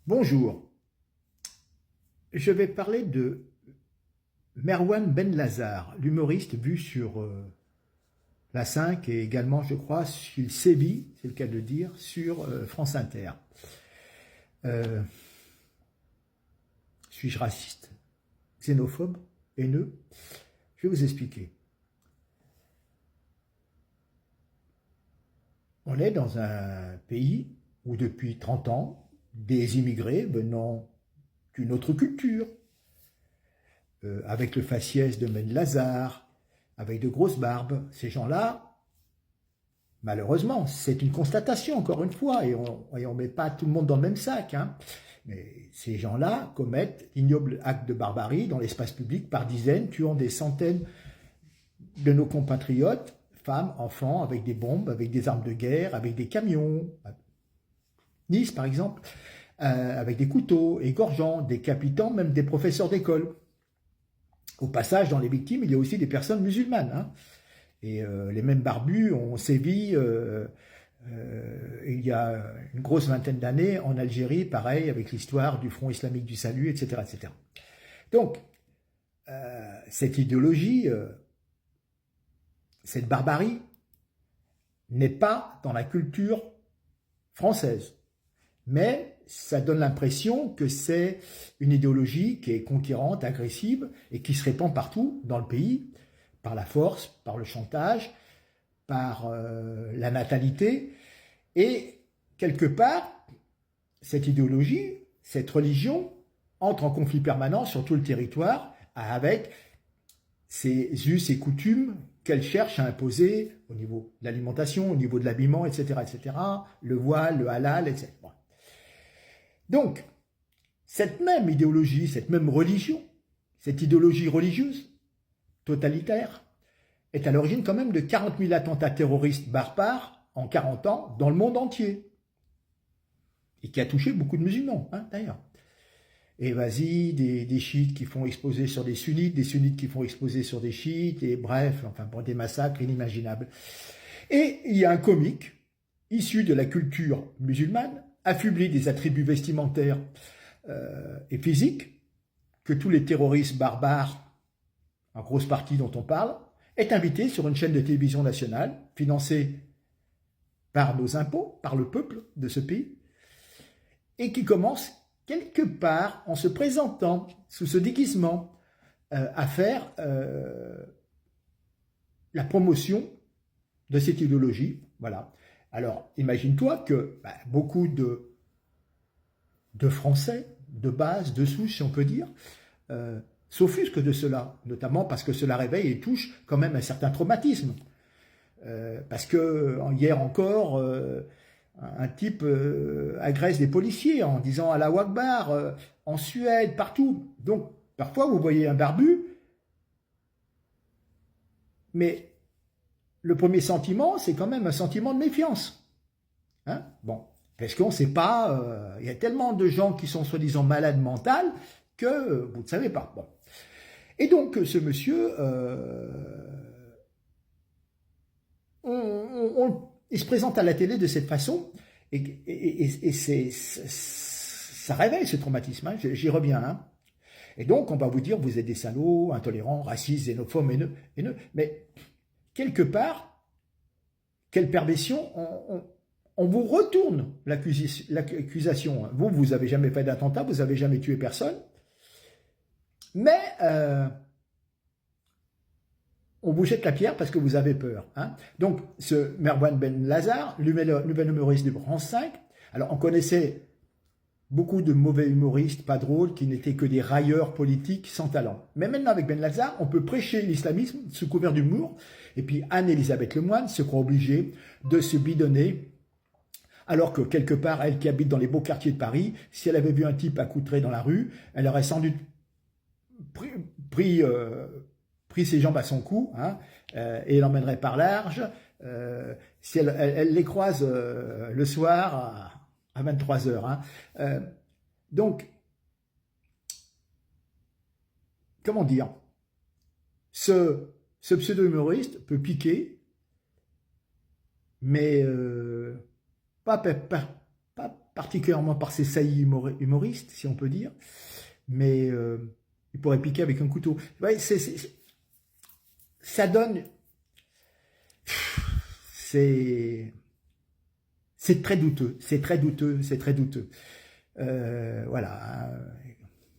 Bonjour, je vais parler de Merwan Benlazar, l'humoriste vu sur la 5 et également, je crois, sur Sébi, c'est le cas de le dire, sur France Inter. Euh, Suis-je raciste, xénophobe, haineux? Je vais vous expliquer. On est dans un pays où depuis 30 ans, des immigrés venant d'une autre culture, avec le faciès de Benlazar, avec de grosses barbes, ces gens-là, malheureusement, c'est une constatation, encore une fois, et on ne met pas tout le monde dans le même sac, hein, mais ces gens-là commettent ignobles actes de barbarie dans l'espace public par dizaines, tuant des centaines de nos compatriotes, femmes, enfants, avec des bombes, avec des armes de guerre, avec des camions, Nice par exemple, avec des couteaux, égorgeant, décapitant même des professeurs d'école. Au passage, dans les victimes, il y a aussi des personnes musulmanes, hein. Et les mêmes barbus ont sévi il y a une grosse vingtaine d'années en Algérie, pareil, avec l'histoire du Front islamique du salut, etc. etc. Donc, cette idéologie, cette barbarie, n'est pas dans la culture française. Mais ça donne l'impression que c'est une idéologie qui est conquérante, agressive, et qui se répand partout dans le pays, par la force, par le chantage, par la natalité. Et quelque part, cette idéologie, cette religion, entre en conflit permanent sur tout le territoire avec ces us et coutumes qu'elle cherche à imposer au niveau de l'alimentation, au niveau de l'habillement, etc., etc., le voile, le halal, etc. Donc, cette même idéologie, cette même religion, cette idéologie religieuse, totalitaire, est à l'origine quand même de 40 000 attentats terroristes barbares en 40 ans dans le monde entier. Et qui a touché beaucoup de musulmans, hein, d'ailleurs. Et vas-y, des chiites qui font exploser sur des sunnites qui font exploser sur des chiites, et bref, enfin, pour des massacres inimaginables. Et il y a un comique, issu de la culture musulmane, affublé des attributs vestimentaires et physiques, que tous les terroristes barbares, en grosse partie dont on parle, est invité sur une chaîne de télévision nationale, financée par nos impôts, par le peuple de ce pays, et qui commence quelque part, en se présentant sous ce déguisement, à faire la promotion de cette idéologie. Voilà. Alors, imagine-toi que beaucoup de Français, de base, de souche, si on peut dire, s'offusquent de cela, notamment parce que cela réveille et touche quand même un certain traumatisme. Parce que hier encore, un type agresse des policiers en disant Allahu Akbar, en Suède, partout. Donc, parfois, vous voyez un barbu, mais le premier sentiment, c'est quand même un sentiment de méfiance. Hein, bon, parce qu'on ne sait pas, il y a tellement de gens qui sont soi-disant malades mentales que vous ne savez pas. Bon. Et donc, ce monsieur, il se présente à la télé de cette façon, et ça réveille ce traumatisme, hein, j'y reviens. Hein. Et donc, on va vous dire, vous êtes des salauds, intolérants, racistes, xénophobes, haineux. Mais, quelque part, quelle perversion, on vous retourne l'accusation. Vous n'avez jamais fait d'attentat, vous n'avez jamais tué personne. Mais on vous jette la pierre parce que vous avez peur. Hein. Donc, ce Merwan Benlazar, nouvel humoriste de France 5, alors on connaissait beaucoup de mauvais humoristes, pas drôles, qui n'étaient que des railleurs politiques sans talent. Mais maintenant, avec Benlazar, on peut prêcher l'islamisme sous couvert d'humour. Et puis, Anne-Elisabeth Lemoine se croit obligée de se bidonner, alors que quelque part, elle qui habite dans les beaux quartiers de Paris, si elle avait vu un type accoutré dans la rue, elle aurait sans doute pris ses jambes à son cou, hein, et l'emmènerait par large. Si elle les croise le soir à 23 h. Hein. Donc, comment dire, ce pseudo-humoriste peut piquer, mais pas particulièrement par ses saillies humoristes, si on peut dire, mais il pourrait piquer avec un couteau. Ouais, ça donne... C'est très douteux, c'est très douteux, c'est très douteux. Voilà,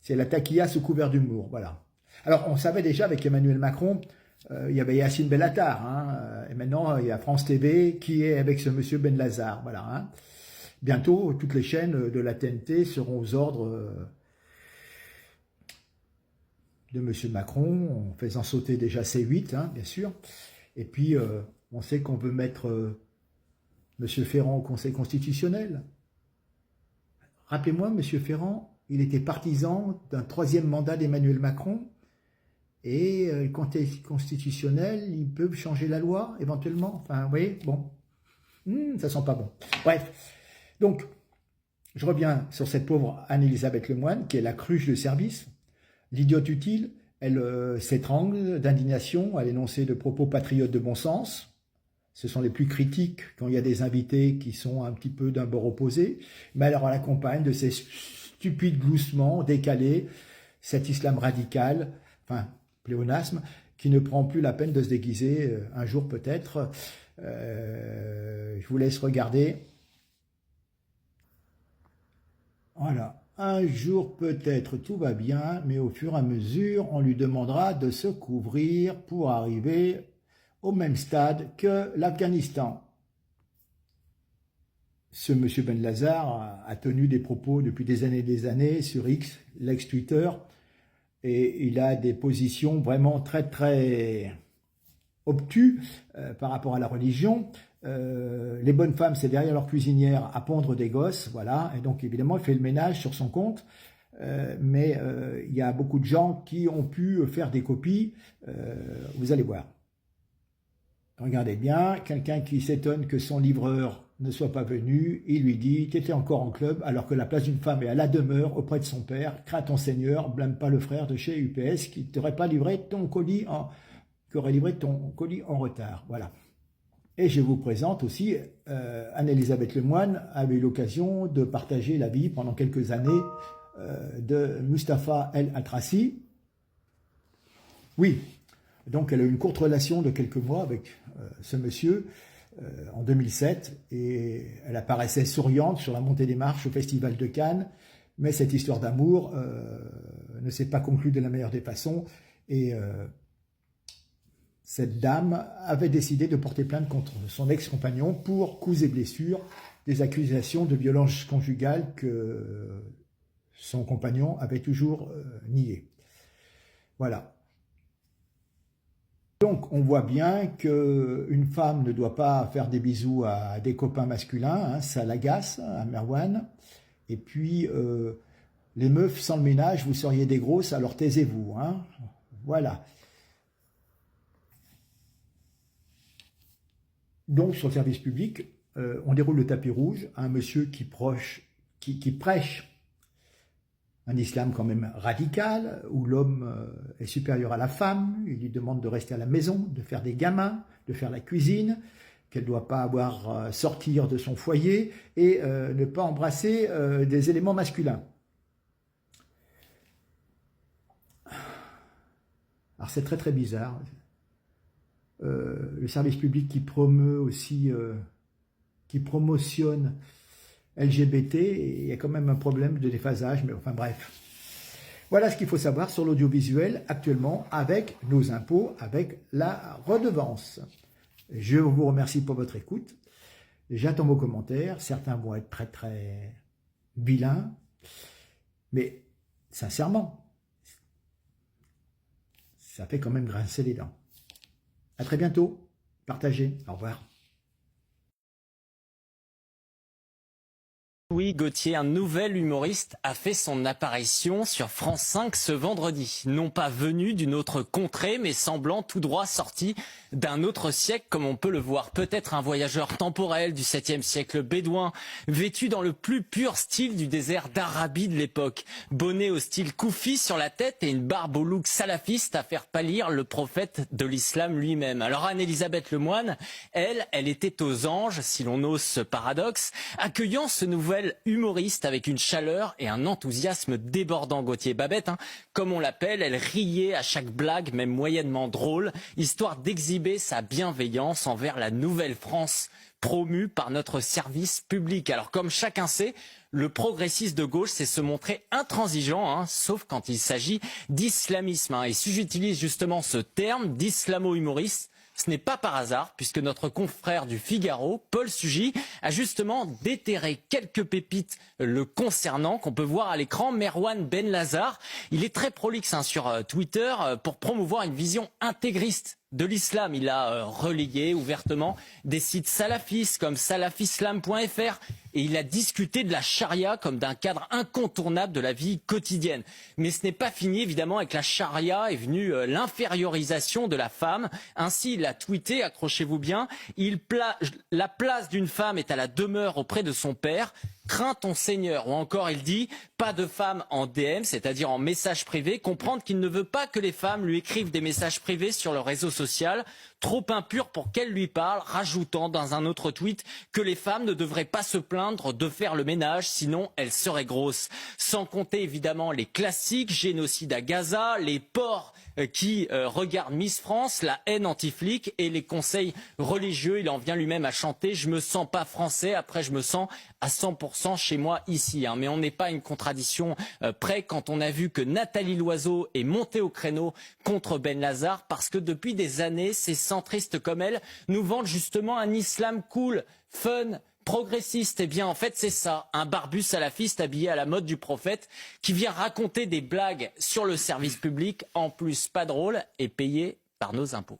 c'est la taquilla sous couvert d'humour, voilà. Alors, on savait déjà avec Emmanuel Macron, il y avait Yacine Bellatar, hein, et maintenant il y a France TV qui est avec ce monsieur Ben Lazare, voilà. Hein. Bientôt, toutes les chaînes de la TNT seront aux ordres de monsieur Macron, en faisant sauter déjà C8, hein, bien sûr. Et puis, on sait qu'on veut mettre monsieur Ferrand au Conseil constitutionnel. Rappelez-moi, monsieur Ferrand, il était partisan d'un 3e mandat d'Emmanuel Macron. Et le Conseil constitutionnel, ils peuvent changer la loi, éventuellement. Enfin, vous voyez, bon, ça sent pas bon. Bref, donc, je reviens sur cette pauvre Anne-Elisabeth Lemoine, qui est la cruche de service, l'idiote utile. Elle s'étrangle d'indignation à l'énoncé de propos patriotes de bon sens. Ce sont les plus critiques quand il y a des invités qui sont un petit peu d'un bord opposé. Mais alors, elle accompagne de ces stupides gloussements décalés, cet islam radical, enfin, pléonasme, qui ne prend plus la peine de se déguiser un jour peut-être. Je vous laisse regarder. Voilà. Un jour peut-être tout va bien, mais au fur et à mesure, on lui demandera de se couvrir pour arriver au même stade que l'Afghanistan. Ce monsieur Ben Lazare a tenu des propos depuis des années sur X, l'ex-Twitter, et il a des positions vraiment très très obtus par rapport à la religion. Les bonnes femmes, c'est derrière leur cuisinière à pondre des gosses, voilà, et donc évidemment il fait le ménage sur son compte, mais il y a beaucoup de gens qui ont pu faire des copies, vous allez voir. Regardez bien, quelqu'un qui s'étonne que son livreur ne soit pas venu, il lui dit « tu étais encore en club alors que la place d'une femme est à la demeure auprès de son père, crains ton Seigneur, blâme pas le frère de chez UPS qui t'aurait pas livré ton colis qui aurait livré ton colis en retard. » Voilà. Et je vous présente aussi, Anne-Elisabeth Lemoine avait eu l'occasion de partager la vie pendant quelques années de Mustapha El Atrassi. Oui, donc elle a eu une courte relation de quelques mois avec ce monsieur en 2007 et elle apparaissait souriante sur la montée des marches au Festival de Cannes, mais cette histoire d'amour ne s'est pas conclue de la meilleure des façons et cette dame avait décidé de porter plainte contre son ex-compagnon pour coups et blessures, des accusations de violence conjugale que son compagnon avait toujours niées. Voilà. Donc, on voit bien qu'une femme ne doit pas faire des bisous à des copains masculins, hein, ça l'agace, à Merwan. Et puis, les meufs sans le ménage, vous seriez des grosses, alors taisez-vous. Hein. Voilà. Donc, sur le service public, on déroule le tapis rouge à un monsieur qui prêche un islam quand même radical, où l'homme est supérieur à la femme, il lui demande de rester à la maison, de faire des gamins, de faire la cuisine, qu'elle ne doit pas avoir sortir de son foyer et ne pas embrasser des éléments masculins. Alors c'est très très bizarre. Le service public qui promeut aussi, qui promotionne LGBT, il y a quand même un problème de déphasage, mais enfin bref. Voilà ce qu'il faut savoir sur l'audiovisuel actuellement avec nos impôts, avec la redevance. Je vous remercie pour votre écoute. J'attends vos commentaires. Certains vont être très très vilains, mais sincèrement, ça fait quand même grincer les dents. À très bientôt. Partagez. Au revoir. Louis Gauthier, un nouvel humoriste, a fait son apparition sur France 5 ce vendredi. Non pas venu d'une autre contrée, mais semblant tout droit sorti d'un autre siècle, comme on peut le voir. Peut-être un voyageur temporel du 7e siècle bédouin, vêtu dans le plus pur style du désert d'Arabie de l'époque. Bonnet au style koufi sur la tête et une barbe au look salafiste à faire pâlir le prophète de l'islam lui-même. Alors Anne-Elisabeth Lemoine, elle était aux anges, si l'on ose ce paradoxe, accueillant ce nouvel nouvelle humoriste avec une chaleur et un enthousiasme débordant. Gauthier Babette, comme on l'appelle, elle riait à chaque blague, même moyennement drôle, histoire d'exhiber sa bienveillance envers la nouvelle France promue par notre service public. Alors comme chacun sait, le progressiste de gauche, c'est se montrer intransigeant, sauf quand il s'agit d'islamisme. Et si j'utilise justement ce terme d'islamo-humoriste, ce n'est pas par hasard, puisque notre confrère du Figaro, Paul Sugy, a justement déterré quelques pépites le concernant, qu'on peut voir à l'écran. Merwan Benlazar, il est très prolixe sur Twitter pour promouvoir une vision intégriste de l'islam. Il a relayé ouvertement des sites salafistes comme salafislam.fr et il a discuté de la charia comme d'un cadre incontournable de la vie quotidienne. Mais ce n'est pas fini, évidemment, avec la charia est venue l'infériorisation de la femme. Ainsi, il a tweeté, accrochez-vous bien, la place d'une femme est à la demeure auprès de son père. Crains ton Seigneur. Ou encore, il dit, pas de femme en DM, c'est-à-dire en message privé, comprendre qu'il ne veut pas que les femmes lui écrivent des messages privés sur le réseau social, trop impur pour qu'elle lui parle, rajoutant dans un autre tweet que les femmes ne devraient pas se plaindre de faire le ménage, sinon elles seraient grosses. Sans compter évidemment les classiques, génocide à Gaza, les porcs qui regardent Miss France, la haine anti-flic et les conseils religieux. Il en vient lui-même à chanter « Je me sens pas français, après je me sens à 100% chez moi ici ». Mais on n'est pas à une contradiction près quand on a vu que Nathalie Loiseau est montée au créneau contre Benlazar parce que depuis des années, ces centristes comme elle nous vendent justement un islam cool, fun, progressiste. Eh bien en fait c'est ça, un barbu salafiste habillé à la mode du prophète qui vient raconter des blagues sur le service public, en plus pas drôle et payé par nos impôts.